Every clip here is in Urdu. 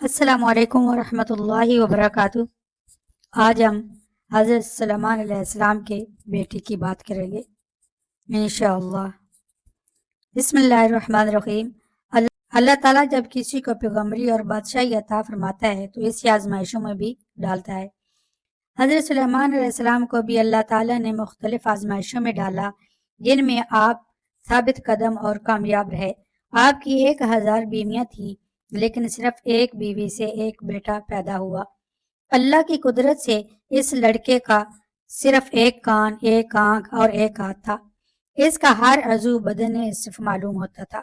السلام علیکم ورحمۃ اللہ وبرکاتہ۔ آج ہم حضرت سلیمان علیہ السلام کے بیٹے کی بات کریں گے انشاءاللہ۔ بسم اللہ الرحمن الرحیم۔ اللہ تعالیٰ جب کسی کو پیغمبری اور بادشاہی عطا فرماتا ہے تو اسی آزمائشوں میں بھی ڈالتا ہے۔ حضرت سلیمان علیہ السلام کو بھی اللہ تعالیٰ نے مختلف آزمائشوں میں ڈالا، جن میں آپ ثابت قدم اور کامیاب رہے۔ آپ کی 1000 بیویاں تھیں، لیکن صرف ایک بیوی سے ایک بیٹا پیدا ہوا۔ اللہ کی قدرت سے اس لڑکے کا صرف ایک کان، ایک آنکھ اور ایک ہاتھ تھا۔ اس کا ہر عضو بدن صرف معلوم ہوتا تھا۔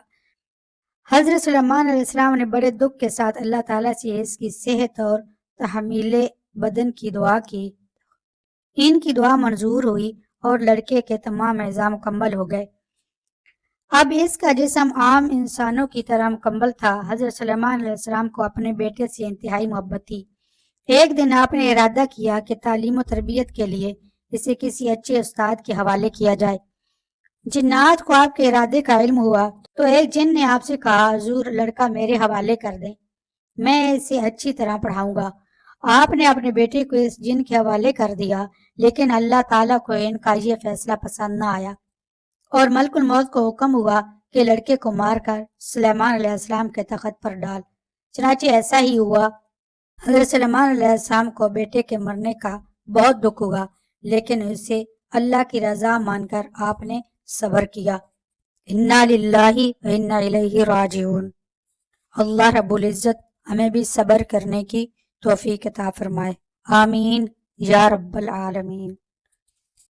حضرت سلیمان علیہ السلام نے بڑے دکھ کے ساتھ اللہ تعالیٰ سے اس کی صحت اور تحمیل بدن کی دعا کی۔ ان کی دعا منظور ہوئی اور لڑکے کے تمام اعضاء مکمل ہو گئے۔ اب اس کا جسم عام انسانوں کی طرح مکمل تھا۔ حضرت سلیمان علیہ السلام کو اپنے بیٹے سے انتہائی محبت تھی۔ ایک دن آپ نے ارادہ کیا کہ تعلیم و تربیت کے لیے اسے کسی اچھے استاد کے حوالے کیا جائے۔ جنات کو آپ کے ارادے کا علم ہوا تو ایک جن نے آپ سے کہا، حضور لڑکا میرے حوالے کر دیں، میں اسے اچھی طرح پڑھاؤں گا۔ آپ نے اپنے بیٹے کو اس جن کے حوالے کر دیا، لیکن اللہ تعالیٰ کو ان کا یہ فیصلہ پسند نہ آیا اور ملک الموت کو حکم ہوا کہ لڑکے کو مار کر سلیمان علیہ السلام کے تخت پر ڈال۔ چنانچہ ایسا ہی ہوا۔ حضرت سلیمان علیہ السلام کو بیٹے کے مرنے کا بہت دکھ ہوا، لیکن اسے اللہ کی رضا مان کر آپ نے صبر کیا۔ انا للہ و انا الیہ راجعون۔ اللہ رب العزت ہمیں بھی صبر کرنے کی توفیق عطا فرمائے، آمین یا رب العالمین۔